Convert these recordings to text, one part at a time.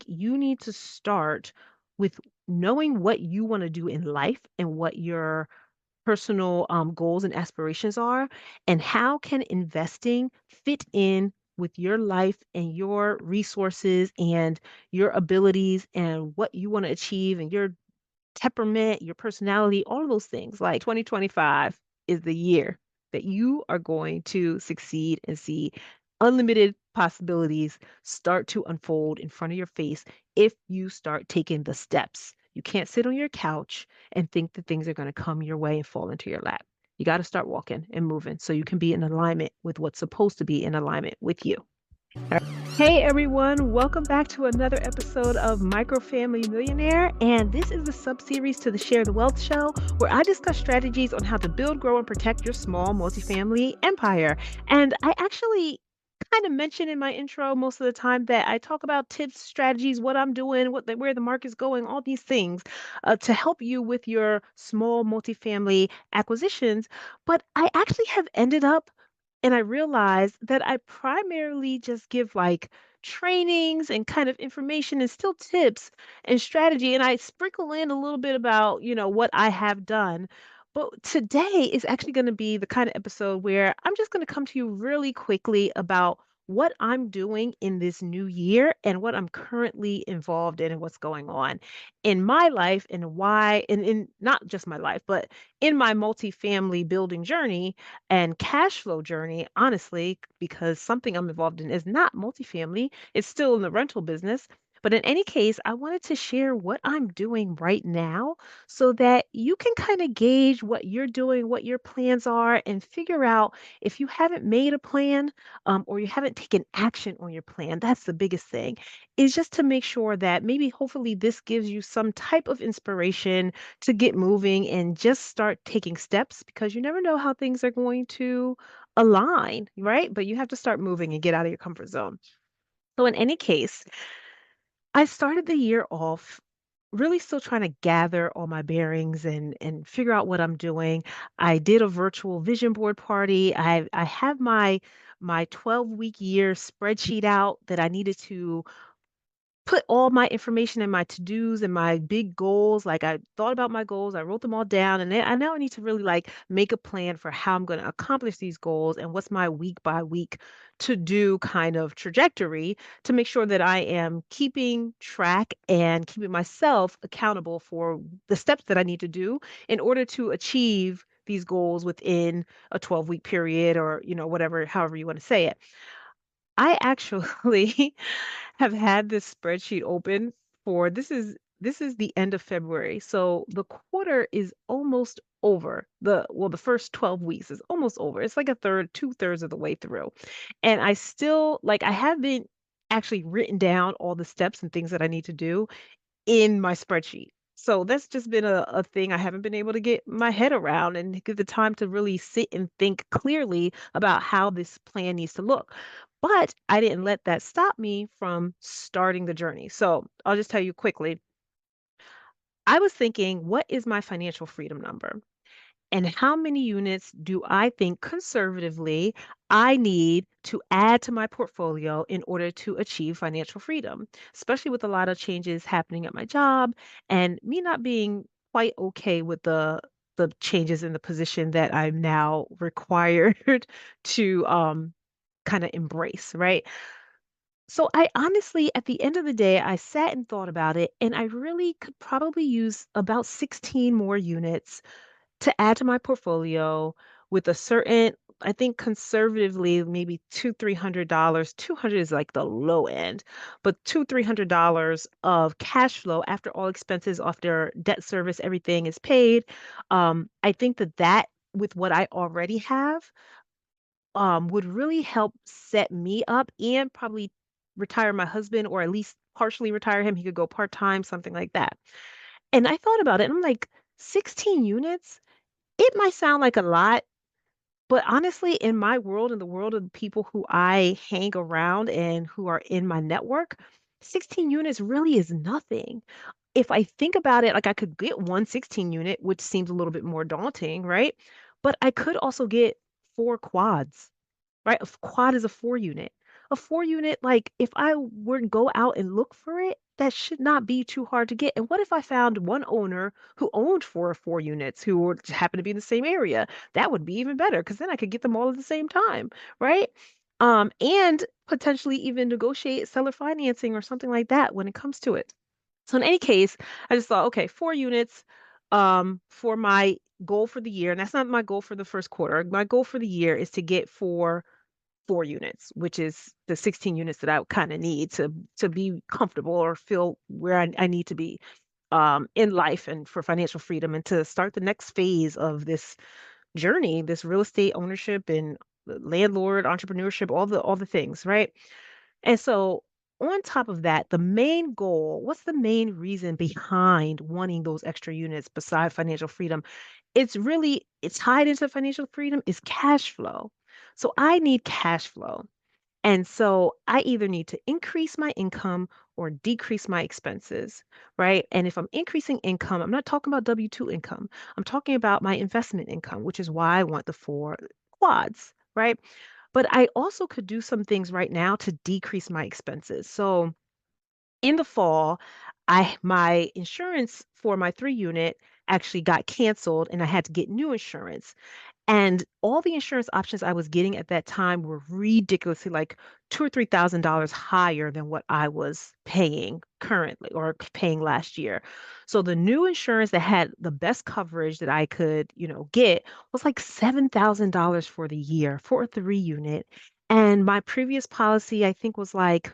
think you need to start with knowing what you want to do in life and what your personal goals and aspirations are, and how can investing fit in with your life and your resources and your abilities and what you want to achieve and your temperament, your personality, all of those things. Like 2025 is the year that you are going to succeed and see unlimited possibilities start to unfold in front of your face if you start taking the steps. You can't sit on your couch and think that things are going to come your way and fall into your lap. You got to start walking and moving so you can be in alignment with what's supposed to be in alignment with you. Hey everyone, welcome back to another episode of Microfamily Millionaire. And this is the sub-series to the Share the Wealth show where I discuss strategies on how to build, grow, and protect your small multifamily empire. And I actually kind of mention in my intro most of the time that I talk about tips, strategies, what I'm doing, where the market's going, all these things to help you with your small multifamily acquisitions. But I actually have ended up and I realized that I primarily just give like trainings and kind of information and still tips and strategy. And I sprinkle in a little bit about, what I have done. But today is actually going to be the kind of episode where I'm just going to come to you really quickly about what I'm doing in this new year and what I'm currently involved in and what's going on in my life and why, and in not just my life, but in my multifamily building journey and cash flow journey, honestly, because something I'm involved in is not multifamily, it's still in the rental business. But in any case, I wanted to share what I'm doing right now so that you can kind of gauge what you're doing, what your plans are, and figure out if you haven't made a plan or you haven't taken action on your plan. That's the biggest thing, is just to make sure that maybe hopefully this gives you some type of inspiration to get moving and just start taking steps because you never know how things are going to align, right? But you have to start moving and get out of your comfort zone. So, in any case, I started the year off really still trying to gather all my bearings and figure out what I'm doing. I did a virtual vision board party. I have my 12-week year spreadsheet out that I needed to put all my information and my to-dos and my big goals. Like I thought about my goals, I wrote them all down, and then I now need to really like make a plan for how I'm going to accomplish these goals and what's my week by week to do kind of trajectory to make sure that I am keeping track and keeping myself accountable for the steps that I need to do in order to achieve these goals within a 12-week period or, whatever, however you want to say it. I actually have had this spreadsheet open for this is the end of February. So the quarter is almost over. The first 12 weeks is almost over. It's like a third, two-thirds of the way through. And I still like I haven't actually written down all the steps and things that I need to do in my spreadsheet. So that's just been a thing I haven't been able to get my head around and get the time to really sit and think clearly about how this plan needs to look. But I didn't let that stop me from starting the journey. So I'll just tell you quickly. I was thinking, what is my financial freedom number? And how many units do I think conservatively I need to add to my portfolio in order to achieve financial freedom, especially with a lot of changes happening at my job and me not being quite okay with the changes in the position that I'm now required to kind of embrace, right? So I honestly, at the end of the day, I sat and thought about it, and I really could probably use about 16 more units to add to my portfolio with a certain, I think conservatively, maybe $300. 200 is like the low end, but $300 of cash flow after all expenses, after debt service, everything is paid. I think that with what I already have, would really help set me up and probably retire my husband or at least partially retire him. He could go part-time, something like that. And I thought about it and I'm like, 16 units? It might sound like a lot, but honestly, in my world, in the world of the people who I hang around and who are in my network, 16 units really is nothing. If I think about it, like I could get one 16 unit, which seems a little bit more daunting, right? But I could also get four quads, right? A quad is a four unit. A 4 unit, like if I were to go out and look for it, that should not be too hard to get. And what if I found one owner who owned 4 units who happened to be in the same area? That would be even better because then I could get them all at the same time, right? And potentially even negotiate seller financing or something like that when it comes to it. So in any case, I just thought, okay, 4 units for my goal for the year. And that's not my goal for the first quarter. My goal for the year is to get 4 units, which is the 16 units that I kind of need to be comfortable or feel where I need to be in life and for financial freedom and to start the next phase of this journey, this real estate ownership and landlord entrepreneurship, all the things, right? And so on top of that, the main goal, what's the main reason behind wanting those extra units besides financial freedom? It's tied into financial freedom is cash flow. So I need cash flow. And so I either need to increase my income or decrease my expenses, right? And if I'm increasing income, I'm not talking about W-2 income. I'm talking about my investment income, which is why I want the four quads, right? But I also could do some things right now to decrease my expenses. So in the fall, I my insurance for my 3 unit actually got canceled and I had to get new insurance. And all the insurance options I was getting at that time were ridiculously like two or $3,000 higher than what I was paying currently or paying last year. So the new insurance that had the best coverage that I could, get was like $7,000 for the year for a 3 unit. And my previous policy, I think, was like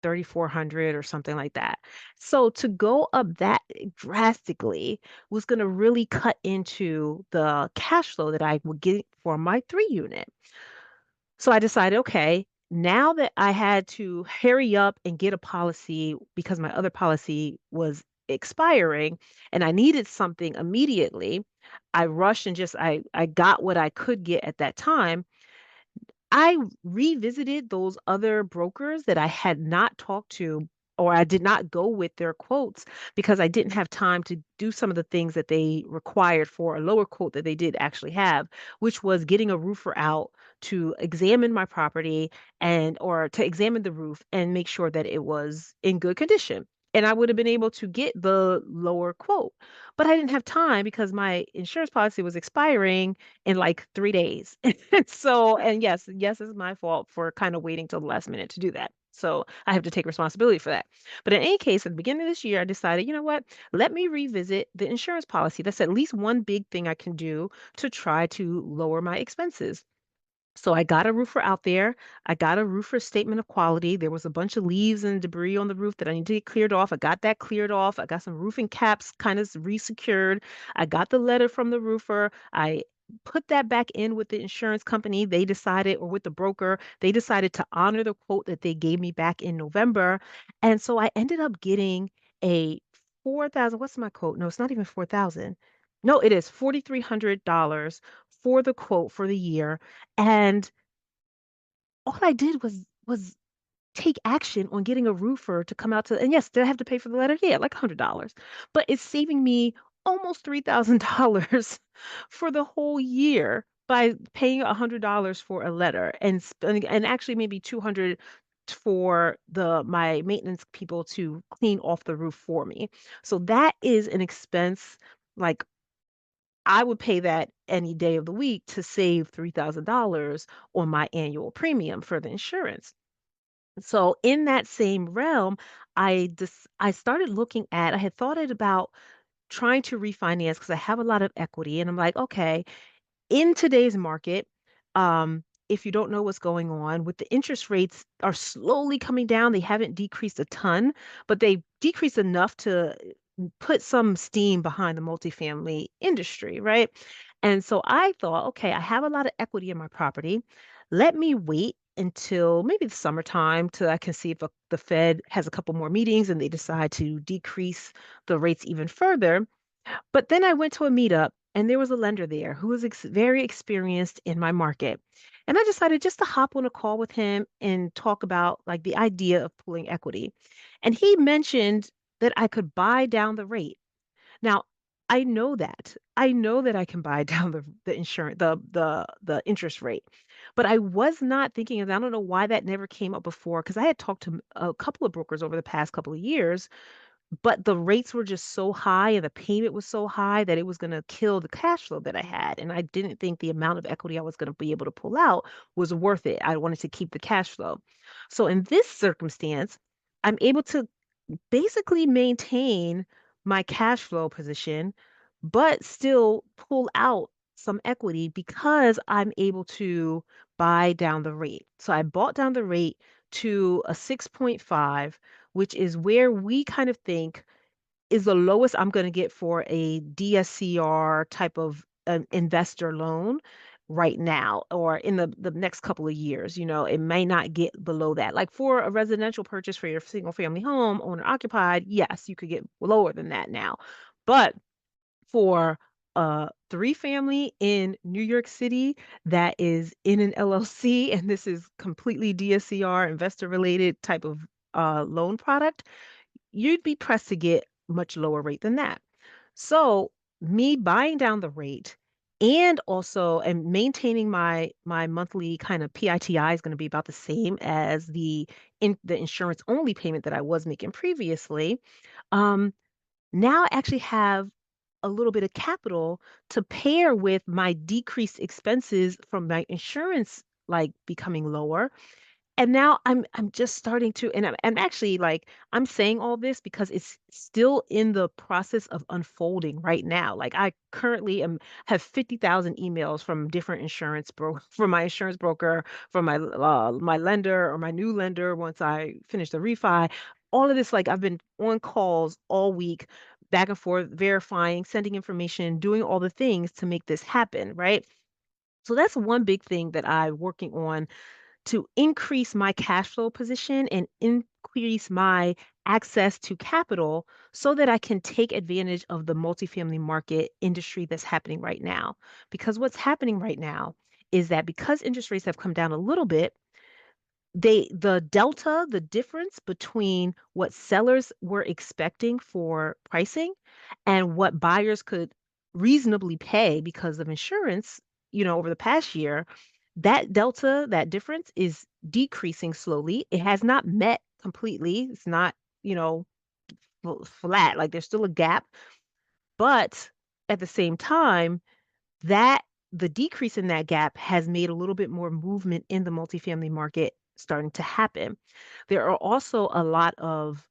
3,400 or something like that. So to go up that drastically was going to really cut into the cash flow that I would get for my 3 unit. So I decided, okay, now that I had to hurry up and get a policy because my other policy was expiring and I needed something immediately, I rushed and I got what I could get at that time. I revisited those other brokers that I had not talked to or I did not go with their quotes because I didn't have time to do some of the things that they required for a lower quote that they did actually have, which was getting a roofer out to examine my property and or to examine the roof and make sure that it was in good condition. And I would have been able to get the lower quote. But I didn't have time because my insurance policy was expiring in like 3 days. And yes, it's my fault for kind of waiting till the last minute to do that. So I have to take responsibility for that. But in any case, at the beginning of this year, I decided, you know what? Let me revisit the insurance policy. That's at least one big thing I can do to try to lower my expenses. So I got a roofer out there. I got a roofer statement of quality. There was a bunch of leaves and debris on the roof that I need to get cleared off. I got that cleared off. I got some roofing caps kind of resecured. I got the letter from the roofer. I put that back in with the insurance company. They decided, or with the broker, they decided to honor the quote that they gave me back in November. And so I ended up getting a 4,000, what's my quote? No, it's not even 4,000. No, it is $4,300 for the quote for the year. And all I did was take action on getting a roofer to come out to, and yes, did I have to pay for the letter? Yeah, like $100. But it's saving me almost $3,000 for the whole year by paying $100 for a letter and actually maybe 200 for the my maintenance people to clean off the roof for me. So that is an expense like I would pay that any day of the week to save $3,000 on my annual premium for the insurance. So in that same realm, I started looking at, I had thought it about trying to refinance because I have a lot of equity and I'm like, okay, in today's market, if you don't know what's going on, with the interest rates are slowly coming down. They haven't decreased a ton, but they decreased enough to put some steam behind the multifamily industry, right? And so I thought, okay, I have a lot of equity in my property. Let me wait until maybe the summertime till I can see if the Fed has a couple more meetings and they decide to decrease the rates even further. But then I went to a meetup and there was a lender there who was very experienced in my market. And I decided just to hop on a call with him and talk about like the idea of pooling equity. And he mentioned that I could buy down the rate. Now, I know that. I know that I can buy down the insurance, the interest rate. But I was not thinking of, I don't know why that never came up before, because I had talked to a couple of brokers over the past couple of years, but the rates were just so high and the payment was so high that it was going to kill the cash flow that I had. And I didn't think the amount of equity I was going to be able to pull out was worth it. I wanted to keep the cash flow. So in this circumstance, I'm able to basically maintain my cash flow position, but still pull out some equity because I'm able to buy down the rate. So I bought down the rate to a 6.5, which is where we kind of think is the lowest I'm going to get for a DSCR type of investor loan right now or in the next couple of years. It may not get below that. Like for a residential purchase for your single family home, owner occupied, yes, you could get lower than that now. But for a three family in New York City that is in an LLC, and this is completely DSCR investor related type of loan product, you'd be pressed to get much lower rate than that. So me buying down the rate and also and maintaining my monthly kind of PITI is going to be about the same as the insurance only payment that I was making previously. Um, Now I actually have a little bit of capital to pair with my decreased expenses from my insurance like becoming lower, and now I'm just starting to, and I'm actually like I'm saying all this because it's still in the process of unfolding right now. Like I currently have 50,000 emails from different insurance from my insurance broker, from my lender or my new lender once I finish the refi. All of this, like I've been on calls all week, back and forth, verifying, sending information, doing all the things to make this happen, right? So that's one big thing that I'm working on to increase my cash flow position and increase my access to capital so that I can take advantage of the multifamily market industry that's happening right now. Because what's happening right now is that because interest rates have come down a little bit, the delta, the difference between what sellers were expecting for pricing and what buyers could reasonably pay because of insurance, over the past year, that delta, that difference is decreasing slowly. It has not met completely. It's not, you know, flat. Like there's still a gap, but at the same time, that the decrease in that gap has made a little bit more movement in the multifamily market starting to happen. There are also a lot of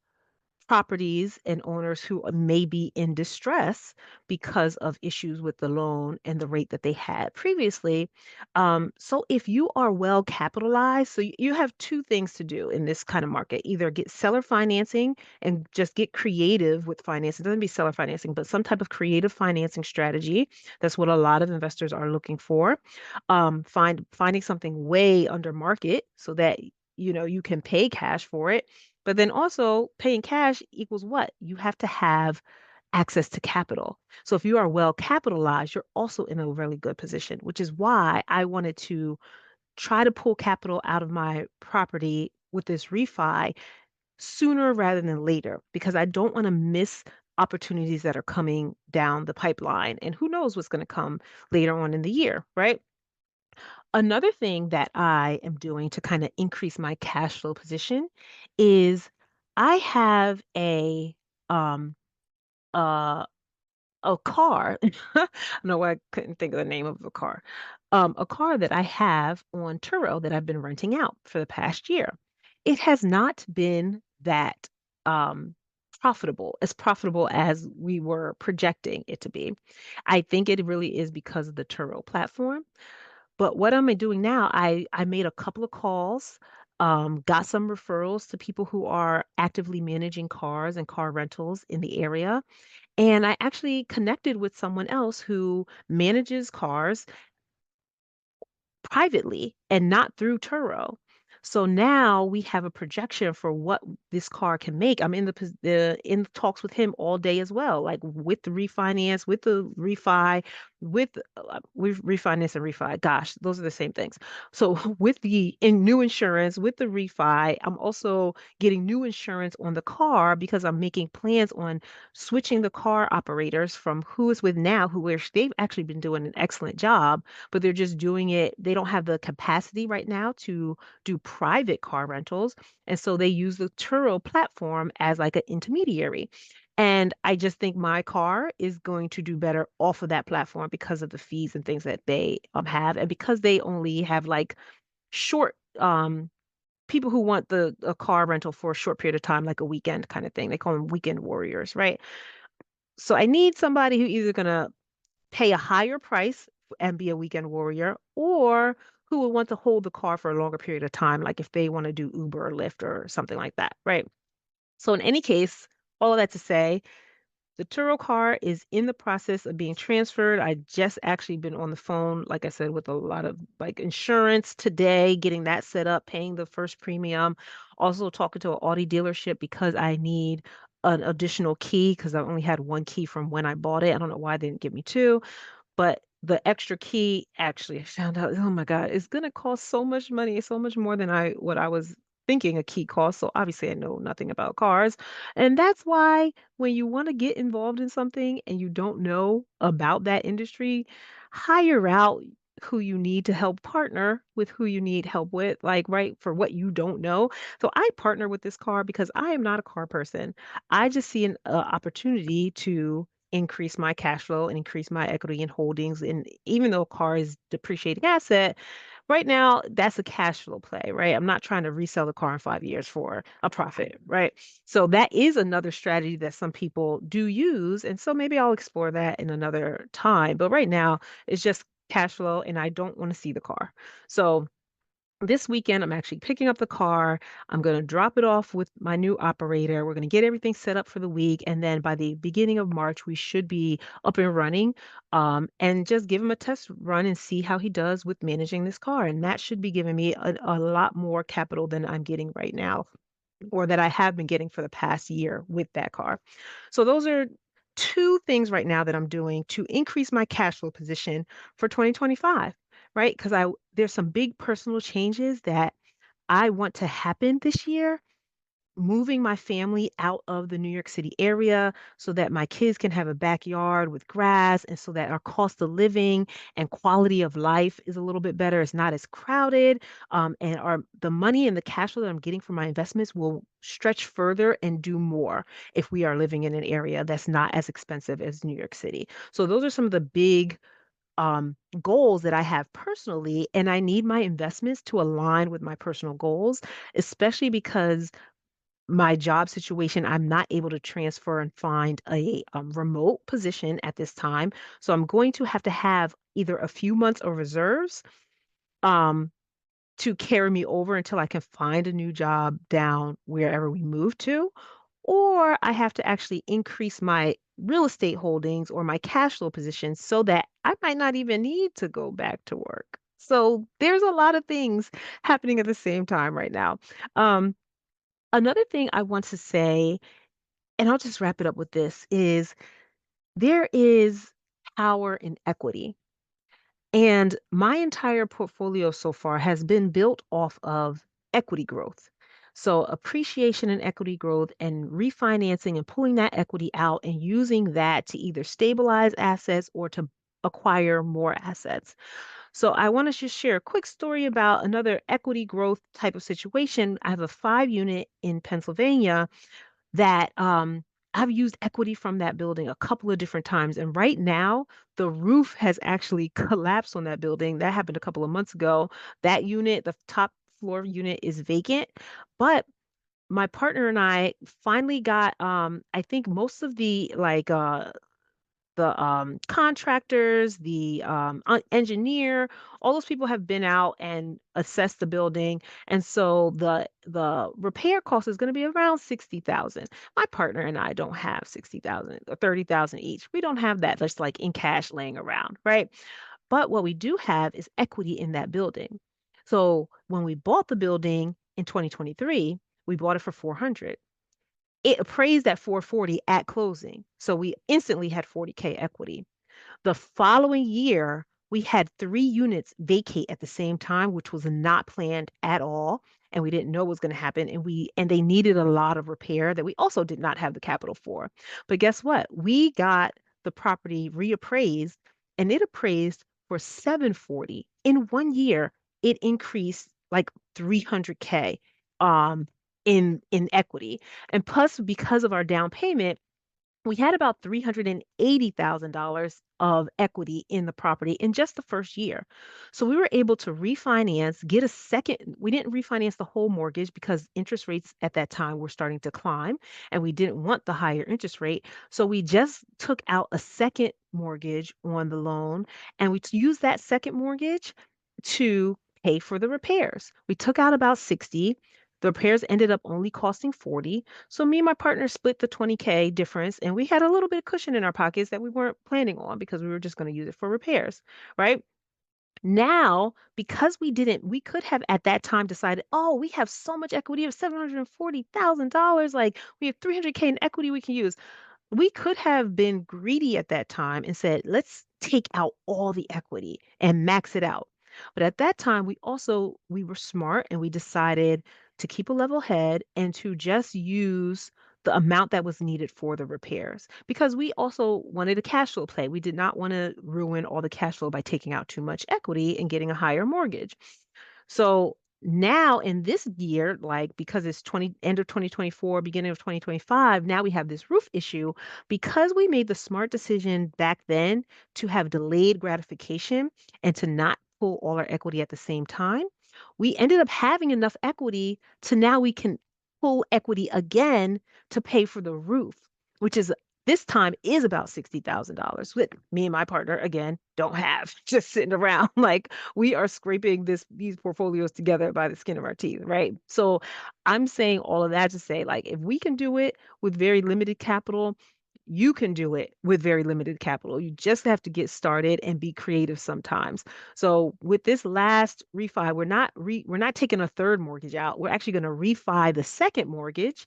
properties and owners who may be in distress because of issues with the loan and the rate that they had previously. So if you are well capitalized, so you have two things to do in this kind of market: either get seller financing and just get creative with financing. It doesn't be seller financing, but some type of creative financing strategy. That's what a lot of investors are looking for. Finding something way under market so that you can pay cash for it, but then also paying cash equals what? You have to have access to capital. So if you are well capitalized, you're also in a really good position, which is why I wanted to try to pull capital out of my property with this refi sooner rather than later, because I don't want to miss opportunities that are coming down the pipeline. And who knows what's going to come later on in the year, right? Another thing that I am doing to kind of increase my cash flow position is I have um uh a car. I don't know why I couldn't think of the name of the car. A car that I have on Turo that I've been renting out for the past year. It has not been that um as profitable as we were projecting it to be. I think it really is because of the Turo platform. But what am I doing now? I made a couple of calls, got some referrals to people who are actively managing cars and car rentals in the area. And I actually connected with someone else who manages cars privately and not through Turo. So now we have a projection for what this car can make. I'm in in the talks with him all day as well, like with the refinance, with the refi, with refinance and refi, gosh, those are the same things. So with the in new insurance, with the refi, I'm also getting new insurance on the car because I'm making plans on switching the car operators from who is with now, who which they've actually been doing an excellent job, but they're just doing it. They don't have the capacity right now to do private car rentals, and so they use the Turo platform as like an intermediary. And I just think my car is going to do better off of that platform because of the fees and things that they have, and because they only have like short people who want the a car rental for a short period of time, like a weekend kind of thing. They call them weekend warriors, right? So I need somebody who either gonna pay a higher price and be a weekend warrior, or who will want to hold the car for a longer period of time, like if they want to do Uber or Lyft or something like that, right? So in any case, all of that to say, the Turo car is in the process of being transferred. I just actually been on the phone, like I said, with a lot of like insurance today, getting that set up, paying the first premium. Also talking to an Audi dealership because I need an additional key because I only had one key from when I bought it. I don't know why they didn't give me two. But the extra key, actually, I found out, oh my God, it's gonna cost so much money, so much more than what I was thinking a key cost. So obviously I know nothing about cars. And that's why when you want to get involved in something and you don't know about that industry, hire out who you need to help partner with who you need help with, like, right, for what you don't know. So I partner with this car because I am not a car person. I just see an opportunity to increase my cash flow and increase my equity in holdings. And even though a car is depreciating asset, right now that's a cash flow play, right? I'm not trying to resell the car in 5 years for a profit, right? So that is another strategy that some people do use. And so maybe I'll explore that in another time. But right now it's just cash flow and I don't want to see the car. So this weekend, I'm actually picking up the car. I'm going to drop it off with my new operator. We're going to get everything set up for the week. And then by the beginning of March, we should be up and running, and just give him a test run and see how he does with managing this car. And that should be giving me a lot more capital than I'm getting right now, or that I have been getting for the past year with that car. So those are two things right now that I'm doing to increase my cash flow position for 2025, right? Because I there's some big personal changes that I want to happen this year, moving my family out of the New York City area so that my kids can have a backyard with grass, and so that our cost of living and quality of life is a little bit better. It's not as crowded. And the money and the cash flow that I'm getting from my investments will stretch further and do more if we are living in an area that's not as expensive as New York City. So those are some of the big goals that I have personally, and I need my investments to align with my personal goals, especially because my job situation, I'm not able to transfer and find a remote position at this time. So I'm going to have either a few months of reserves um, to carry me over until I can find a new job down wherever we move to, or I have to actually increase my real estate holdings or my cash flow position so that I might not even need to go back to work. So there's a lot of things happening at the same time right now. Um, Another thing I want to say, and I'll just wrap it up with this, is there is power in equity. And my entire portfolio so far has been built off of equity growth. So appreciation and equity growth and refinancing and pulling that equity out and using that to either stabilize assets or to acquire more assets. So I want to just share a quick story about another equity growth type of situation. I have a 5 unit in Pennsylvania that I've used equity from that building a couple of different times. And right now, the roof has actually collapsed on that building. That happened a couple of months ago. That unit, the top floor unit, is vacant. But my partner and I finally got, I think most of the contractors, the engineer, all those people have been out and assessed the building, and so the repair cost is going to be around 60,000. My partner and I don't have 60,000 or 30,000 each. We don't have that just like in cash laying around, right? But what we do have is equity in that building. So when we bought the building in 2023, we bought it for 400. It appraised at 440 at closing. So we instantly had 40K equity. The following year, we had 3 units vacate at the same time, which was not planned at all. And we didn't know what was going to happen. And they needed a lot of repair that we also did not have the capital for. But guess what? We got the property reappraised and it appraised for 740. In 1 year, it increased like 300K in equity. And plus, because of our down payment, we had about $380,000 of equity in the property in just the first year. So we were able to refinance, get a second. We didn't refinance the whole mortgage because interest rates at that time were starting to climb and we didn't want the higher interest rate. So we just took out a second mortgage on the loan and we used that second mortgage to pay for the repairs. We took out about 60. The repairs ended up only costing 40. So me and my partner split the 20K difference and we had a little bit of cushion in our pockets that we weren't planning on because we were just going to use it for repairs, right? Now, because we could have at that time decided, oh, we have so much equity of $740,000. Like we have 300K in equity we can use. We could have been greedy at that time and said, let's take out all the equity and max it out. But at that time, we were smart and we decided to keep a level head and to just use the amount that was needed for the repairs because we also wanted a cash flow play. We did not want to ruin all the cash flow by taking out too much equity and getting a higher mortgage. So now in this year, like because it's 20 end of 2024, beginning of 2025, now we have this roof issue because we made the smart decision back then to have delayed gratification and to not pull all our equity at the same time. We ended up having enough equity to now we can pull equity again to pay for the roof, which is this time is about $60,000, which me and my partner again don't have just sitting around. Like we are scraping these portfolios together by the skin of our teeth, right? So I'm saying all of that to say, like, if we can do it with very limited capital, you can do it with very limited capital. You just have to get started and be creative sometimes. So with this last refi, we're not taking a third mortgage out. We're actually going to refi the second mortgage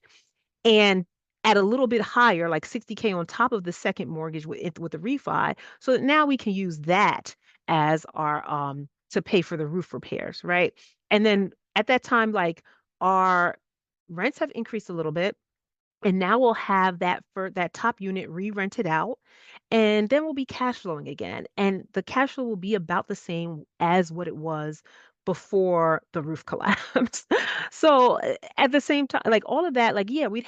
and at a little bit higher, like 60K on top of the second mortgage with the refi, so that now we can use that as our to pay for the roof repairs, right? And then at that time, like our rents have increased a little bit. And now we'll have that for that top unit re-rented out, and then we'll be cash flowing again. And the cash flow will be about the same as what it was before the roof collapsed. So at the same time, like all of that, like yeah, we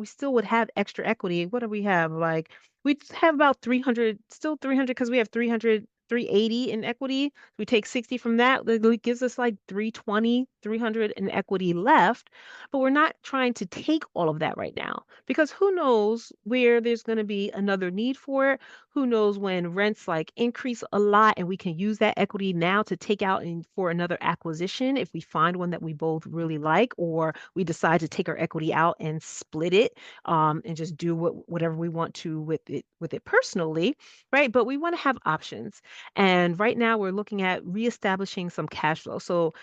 still would have extra equity. What do we have? Like we have about 300, still 300 because we have 300, 380 in equity. We take 60 from that, that gives us like 320, 300 in equity left. But we're not trying to take all of that right now because who knows where there's going to be another need for it. Who knows when rents like increase a lot and we can use that equity now to take out for another acquisition if we find one that we both really like, or we decide to take our equity out and split it and just do whatever we want to with it personally, right? But we want to have options. And right now we're looking at reestablishing some cash flow. So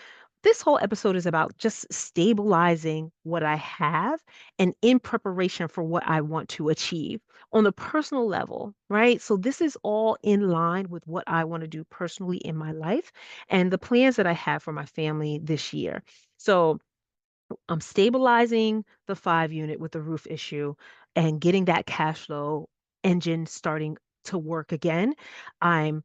this whole episode is about just stabilizing what I have and in preparation for what I want to achieve on the personal level, right? So this is all in line with what I want to do personally in my life and the plans that I have for my family this year. So I'm stabilizing the 5 unit with the roof issue and getting that cash flow engine starting to work again. I'm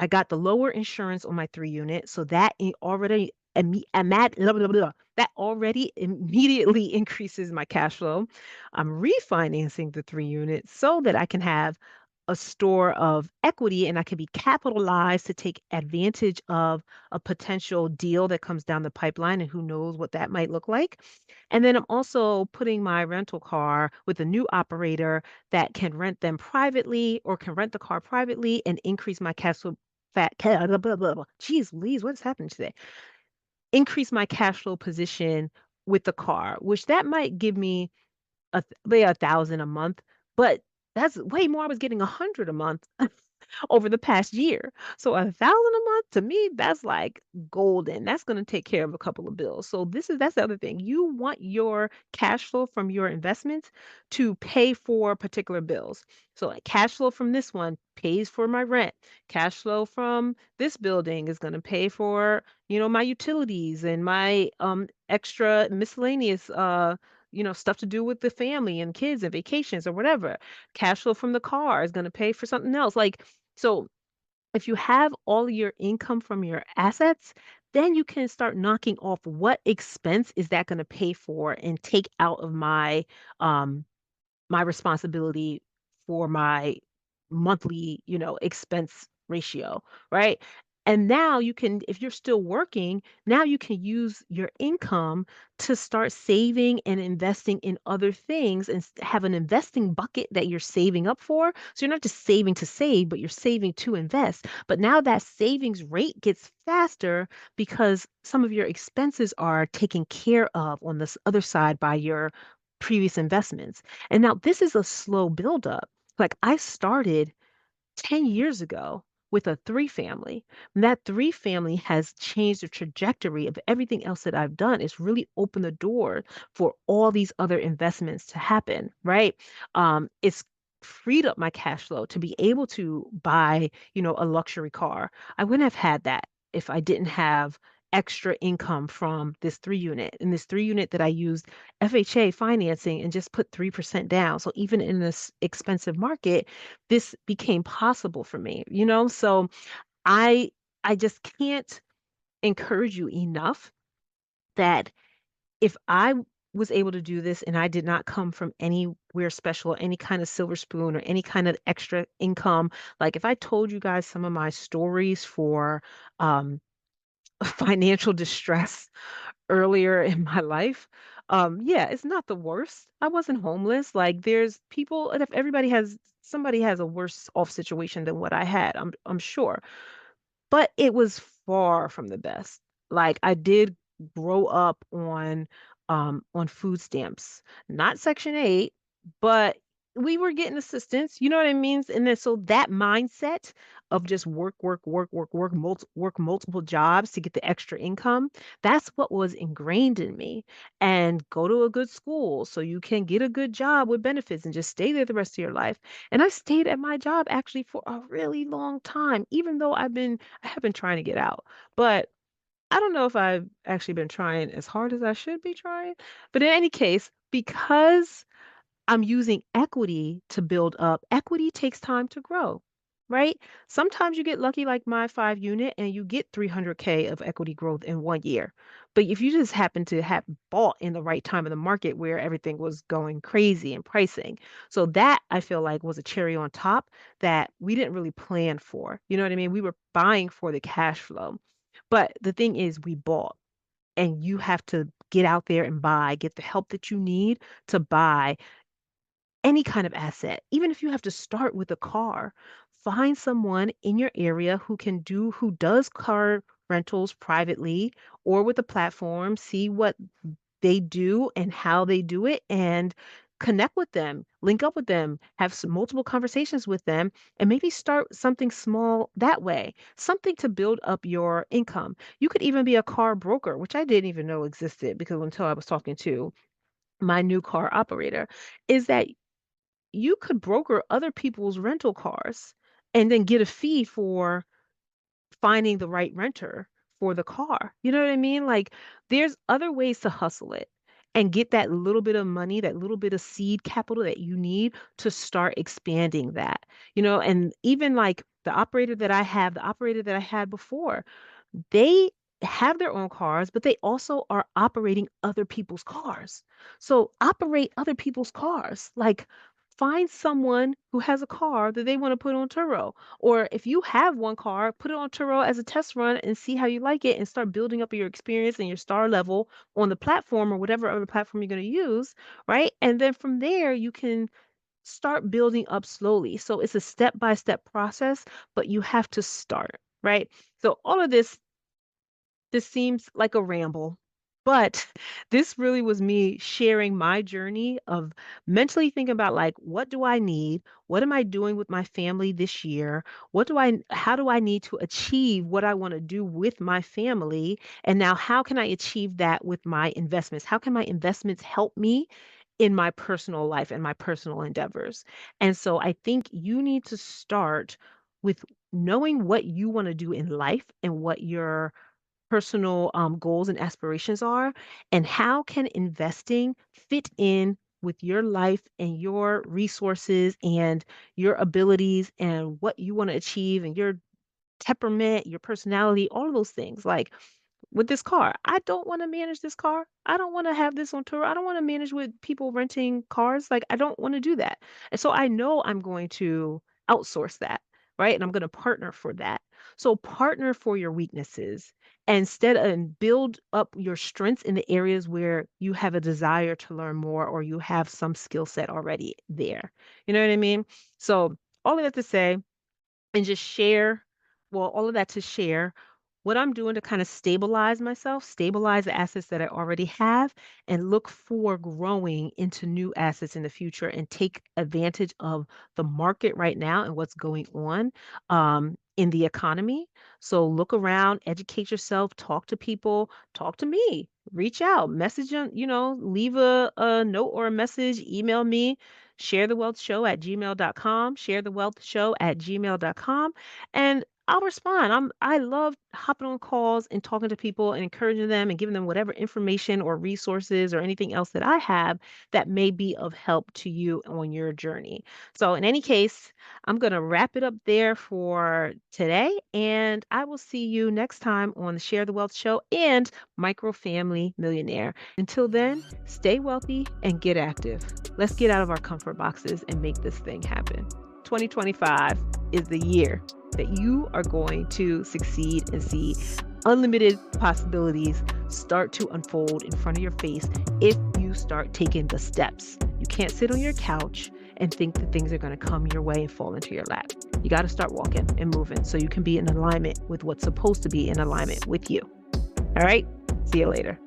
I got the lower insurance on my 3 unit, so that already I'm at blah, blah, blah, that already immediately increases my cash flow. I'm refinancing the 3 units so that I can have a store of equity and I can be capitalized to take advantage of a potential deal that comes down the pipeline and who knows what that might look like. And then I'm also putting my rental car with a new operator that can rent them privately or can rent the car privately and increase my cash flow blah, blah, blah, blah. Jeez Louise, what is happening today? Increase my cash flow position with the car, which that might give me maybe 1,000 a month, but that's way more. I was getting 100 a month over the past year. So 1,000 a month to me, that's like golden. That's going to take care of a couple of bills. So that's the other thing. You want your cash flow from your investments to pay for particular bills. So like cash flow from this one pays for my rent. Cash flow from this building is going to pay for, my utilities and my extra miscellaneous stuff to do with the family and kids and vacations or whatever. Cash flow from the car is going to pay for something else. Like, so if you have all your income from your assets, then you can start knocking off what expense is that going to pay for and take out of um my responsibility for my monthly, expense ratio, right? And now you can, if you're still working, now you can use your income to start saving and investing in other things and have an investing bucket that you're saving up for. So you're not just saving to save, but you're saving to invest. But now that savings rate gets faster because some of your expenses are taken care of on this other side by your previous investments. And now this is a slow buildup. Like I started 10 years ago with a three family. And that three family has changed the trajectory of everything else that I've done. It's really opened the door for all these other investments to happen, right? It's freed up my cash flow to be able to buy, a luxury car. I wouldn't have had that if I didn't have extra income from this three unit. And this three unit that I used FHA financing and just put 3% down. So even in this expensive market, this became possible for me, So I I just can't encourage you enough that if I was able to do this and I did not come from anywhere special, any kind of silver spoon or any kind of extra income, like if I told you guys some of my stories for um financial distress earlier in my life, yeah, it's not the worst. I wasn't homeless. Like there's people, and if everybody has somebody has a worse off situation than what I had, I'm sure. But it was far from the best. Like I did grow up on food stamps, not Section 8, but we were getting assistance, you know what I mean? And then so that mindset of just work, work, work, work, work multiple jobs to get the extra income, that's what was ingrained in me. And go to a good school so you can get a good job with benefits and just stay there the rest of your life. And I stayed at my job actually for a really long time, even though I have been trying to get out. But I don't know if I've actually been trying as hard as I should be trying. But in any case, because I'm using equity to build up, equity takes time to grow, right? Sometimes you get lucky like my 5 unit and you get 300K of equity growth in 1 year. But if you just happen to have bought in the right time of the market where everything was going crazy and pricing. So that I feel like was a cherry on top that we didn't really plan for. You know what I mean? We were buying for the cash flow. But the thing is, we bought and you have to get out there and buy, get the help that you need to buy any kind of asset, even if you have to start with a car, find someone in your area who does car rentals privately or with a platform, see what they do and how they do it and connect with them, link up with them, have some multiple conversations with them, and maybe start something small that way, something to build up your income. You could even be a car broker, which I didn't even know existed because until I was talking to my new car operator, is that you could broker other people's rental cars and then get a fee for finding the right renter for the car. You know what I mean? Like there's other ways to hustle it and get that little bit of money, that little bit of seed capital that you need to start expanding that. And even like the operator that I had before, they have their own cars, but they also are operating other people's cars. So operate other people's cars. Like find someone who has a car that they want to put on Turo. Or if you have one car, put it on Turo as a test run and see how you like it and start building up your experience and your star level on the platform or whatever other platform you're going to use, right? And then from there, you can start building up slowly. So it's a step-by-step process, but you have to start, right? So all of this seems like a ramble, But this really was me sharing my journey of mentally thinking about like, what do I need? What am I doing with my family this year? How do I need to achieve what I want to do with my family? And now, how can I achieve that with my investments? How can my investments help me in my personal life and my personal endeavors? And so I think you need to start with knowing what you want to do in life and what your personal goals and aspirations are, and how can investing fit in with your life and your resources and your abilities and what you want to achieve and your temperament, your personality, all of those things. Like with this car, I don't want to manage this car. I don't want to have this on tour. I don't want to manage with people renting cars. Like I don't want to do that. And so I know I'm going to outsource that, right? And I'm going to partner for that. So partner for your weaknesses instead and build up your strengths in the areas where you have a desire to learn more or you have some skill set already there. You know what I mean? So all of that to say, and just share, well, all of that to share what I'm doing to kind of stabilize myself, stabilize the assets that I already have, and look for growing into new assets in the future and take advantage of the market right now and what's going on in the economy. So look around, educate yourself, talk to people, talk to me, reach out, message, leave a note or a message, email me, sharethewealthshow@gmail.com, sharethewealthshow@gmail.com, and I'll respond. I love hopping on calls and talking to people and encouraging them and giving them whatever information or resources or anything else that I have that may be of help to you on your journey. So in any case, I'm going to wrap it up there for today, and I will see you next time on the Share the Wealth Show and Microfamily Millionaire. Until then, stay wealthy and get active. Let's get out of our comfort boxes and make this thing happen. 2025 is the year that you are going to succeed and see unlimited possibilities start to unfold in front of your face if you start taking the steps. You can't sit on your couch and think that things are going to come your way and fall into your lap. You got to start walking and moving so you can be in alignment with what's supposed to be in alignment with you. All right? See you later.